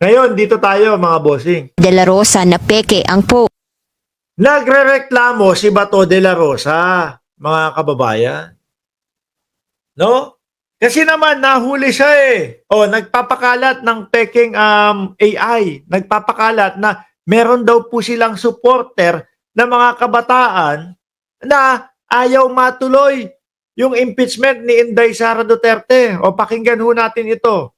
Ngayon, dito tayo mga bossing. De La Rosa na peke ang post. Nagrereklamo si Bato de la Rosa, mga kababayan. No? Kasi naman nahuli siya eh. O nagpapakalat ng peking AI. Nagpapakalat na meron daw po silang supporter na mga kabataan na ayaw matuloy yung impeachment ni Inday Sara Duterte. O pakinggan ho natin ito.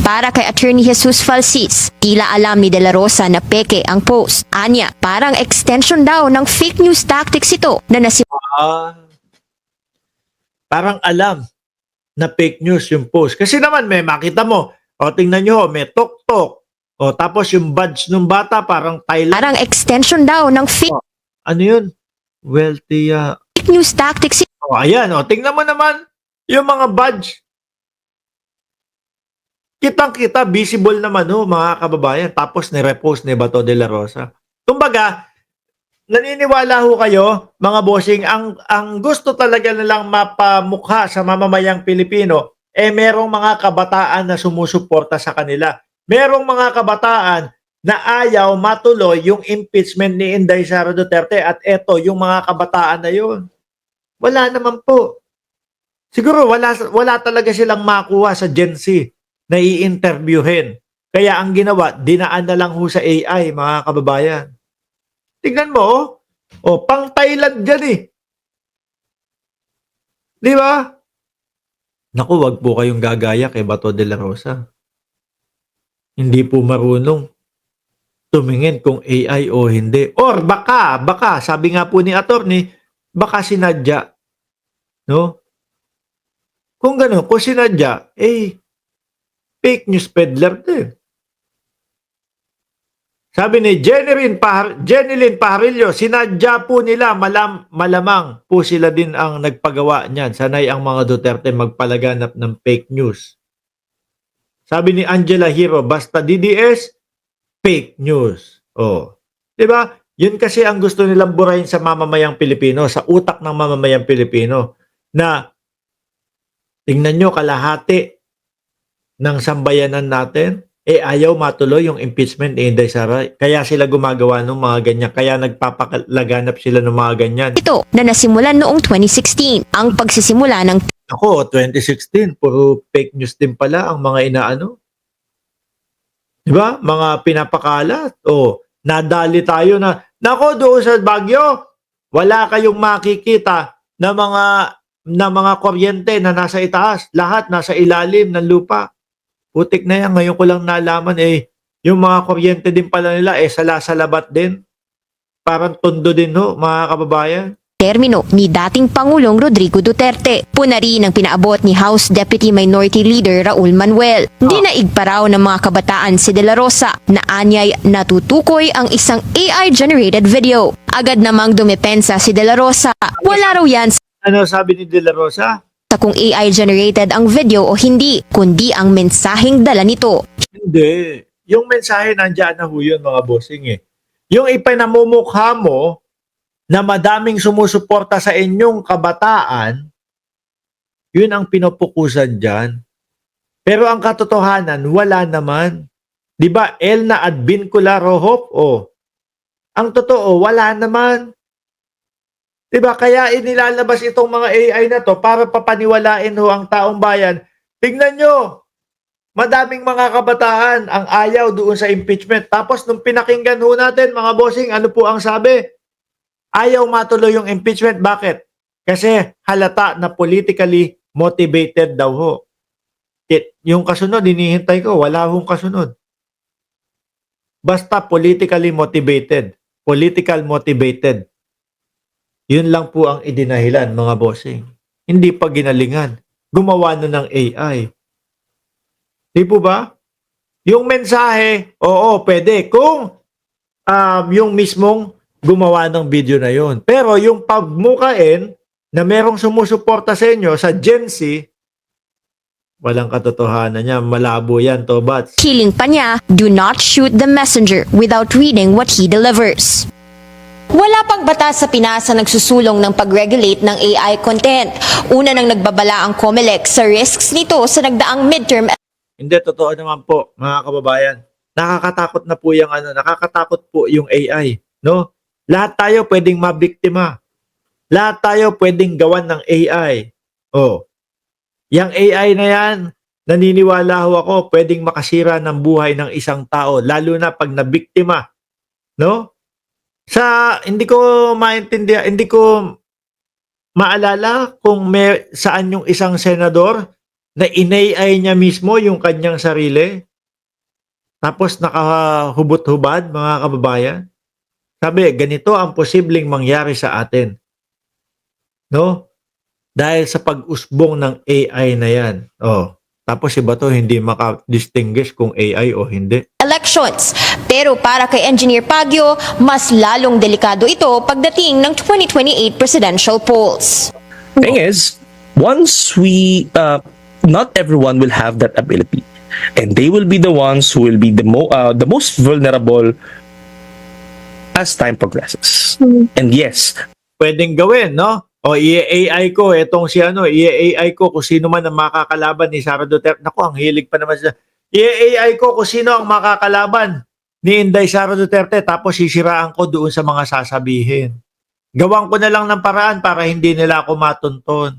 Para kay Attorney Jesus Falsis, tila alam ni De La Rosa na peke ang post. Anya, parang extension daw ng fake news tactics ito na Parang alam na fake news yung post. Kasi naman may makita mo, o tingnan nyo, may tok-tok. O tapos yung badge ng bata parang Thailand. parang extension daw ng fake Ano yun? Wealthy. news tactics O ayan, o tingnan mo naman yung mga badge. Kitang-kita, visible naman ho, mga kababayan. Tapos ni-repost ni Bato de la Rosa. Kumbaga, naniniwala ho kayo, mga bossing, ang gusto talaga nilang mapamukha sa mamamayang Pilipino, merong mga kabataan na sumusuporta sa kanila. Merong mga kabataan na ayaw matuloy yung impeachment ni Inday Sara Duterte at eto, yung mga kabataan na yun. Wala naman po. Siguro wala talaga silang makuha sa Gen Z na i-interviewin. Kaya ang ginawa, dinaan na lang ho sa AI, mga kababayan. Tignan mo, pang Thailand dyan eh. Di ba? Naku, wag po kayong gagaya kay Bato de la Rosa. Hindi po marunong tumingin kung AI o hindi. Or baka, sabi nga po ni attorney, baka sinadya. No? Kung gano'n, kung sinadya, fake news peddler din. Sabi ni Jeneline Pajarillo, sinadya po nila, malamang po sila din ang nagpagawa niyan. Sanay ang mga Duterte magpalaganap ng fake news. Sabi ni Angela Hero, basta DDS, fake news. Diba? Yun kasi ang gusto nilang burahin sa mamamayang Pilipino, sa utak ng mamamayang Pilipino, na tingnan nyo kalahati ng sambayanan natin, ayaw matuloy yung impeachment ni Inday Sara. Kaya sila gumagawa ng mga ganyan. Kaya nagpapalaganap sila ng mga ganyan. ito na nasimulan noong 2016. Ang pagsisimula ng Ako, 2016, puro fake news din pala ang mga inaano. Diba? Mga pinapakalat. Nadali tayo na, nako doon sa Baguio, wala kayong makikita na mga kuryente na nasa itaas. Lahat nasa ilalim ng lupa. Putik na yan. Ngayon ko lang nalaman yung mga kuryente din pala nila sala-salabat din. Parang tondo din mga kababayan. termino ni dating Pangulong Rodrigo Duterte. Puna rin ang pinaabot ni House Deputy Minority Leader Raul Manuel. Dinaig pa raw ng mga kabataan si De La Rosa na anyay natutukoy ang isang AI-generated video. Agad namang dumepensa si De La Rosa. Wala raw yan Ano sabi ni De La Rosa? sa kung AI-generated ang video o hindi, kundi ang mensaheng dala nito. Hindi. Yung mensahe nandiyan na ho yun, mga bossing Yung ipinamumukha mo na madaming sumusuporta sa inyong kabataan, yun ang pinupukusan dyan. Pero ang katotohanan, wala naman. Di ba, Elna Advincula Rohop? Ang totoo, wala naman. Di ba, kaya inilalabas itong mga AI na to para papaniwalain ho ang taong bayan. Tingnan nyo, madaming mga kabataan ang ayaw doon sa impeachment. Tapos nung pinakinggan ho natin, mga bossing, ano po ang sabi? Ayaw matuloy yung impeachment. Bakit? Kasi halata na politically motivated daw ho. Yung kasunod, hinihintay ko, wala hong kasunod. Basta politically motivated. Political motivated. Yun lang po ang idinahilan, mga bossing. Hindi pa ginalingan. Gumawa na ng AI. Di po ba? Yung mensahe, oo, pwede. Kung yung mismong gumawa ng video na yon. Pero yung pagmukain na merong sumusuporta sa inyo sa Gen Z, walang katotohanan niya. Malabo yan, Tobats. Hiling pa niya, do not shoot the messenger without reading what he delivers. Wala pang batas sa Pinas na nagsusulong ng pag-regulate ng AI content. Una nang nagbabala ang COMELEC sa risks nito sa nagdaang midterm. Hindi, totoo naman po, mga kababayan. nakakatakot na po yung nakakatakot po yung AI, no? Lahat tayo pwedeng mabiktima. Lahat tayo pwedeng gawan ng AI. Oh, yung AI na yan, naniniwala ho ako, pwedeng makasira ng buhay ng isang tao, lalo na pag nabiktima, no? Hindi ko maintindihan, hindi ko maalala kung saan yung isang senador na in-AI niya mismo yung kanyang sarili, tapos nakahubot-hubad, mga kababayan. Sabi, ganito ang posibleng mangyari sa atin. No? Dahil sa pag-usbong ng AI na yan. Oh, tapos si Bato hindi maka-distinguish kung AI o hindi. elections. Pero para kay Engineer Pagyo, mas lalong delikado ito pagdating ng 2028 presidential polls. Thing is, once not everyone will have that ability, and they will be the ones who will be the most vulnerable as time progresses. And yes, Pwedeng gawin, no? O i-AI ko etong si i-AI ko kung sino man ang makakalaban ni Sara Duterte. Naku, ang hilig pa naman siya. I-AI ko kung sino ang makakalaban ni Inday Sara Duterte, tapos sisiraan ko doon sa mga sasabihin. Gawan ko na lang ng paraan para hindi nila ako matunton.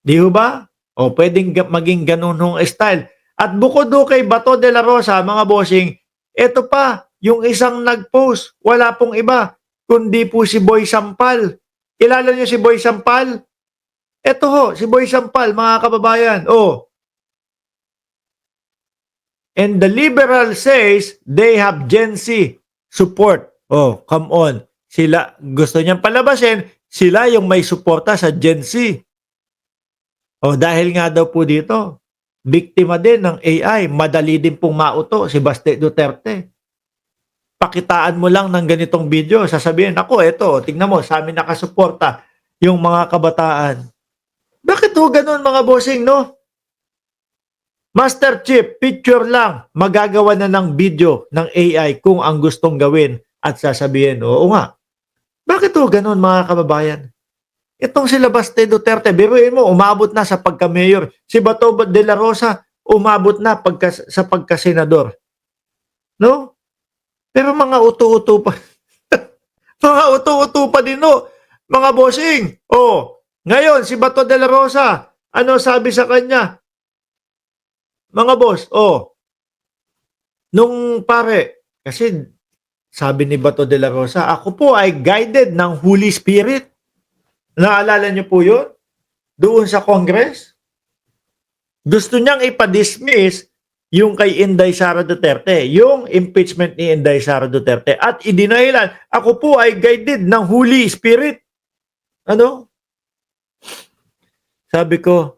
Di ho ba? O pwedeng maging ganun hong style. At bukod do kay Bato de la Rosa, mga bossing, ito pa, yung isang nag-post, wala pong iba, kundi po si Boy Sampal. Kilala niyo si Boy Sampal? Ito ho, si Boy Sampal, mga kababayan. Oh. And the liberal says they have Gen Z support. Oh, come on. Sila, gusto niyang palabasin, sila yung may suporta sa Gen Z. Oh, dahil nga daw po dito, biktima din ng AI, madali din pong mauto si Baste Duterte. Pakitaan mo lang ng ganitong video, sasabihin, ako, eto, tingnan mo, sa amin nakasuporta yung mga kabataan. Bakit ho ganun, mga bossing, no? Master Chief, picture lang, magagawa na ng video ng AI kung ang gustong gawin at sasabihin, oo nga. Bakit ho ganun, mga kababayan? Itong sila Baste Duterte, biruin mo, umabot na sa pagka-mayor. Si Bato de la Rosa, umabot na sa pagka-senador. No? Pero mga uto-uto pa. Mga uto-uto pa din, no? Mga bossing. Oh, ngayon, si Bato de la Rosa, ano sabi sa kanya? Mga boss, oh, nung pare, kasi sabi ni Bato de la Rosa, ako po ay guided ng Holy Spirit. Naalala niyo po yun? Doon sa Congress? Gusto niyang ipa-dismiss yung kay Inday Sara Duterte, yung impeachment ni Inday Sara Duterte. At idinahilan, ako po ay guided ng Holy Spirit. Ano? Sabi ko,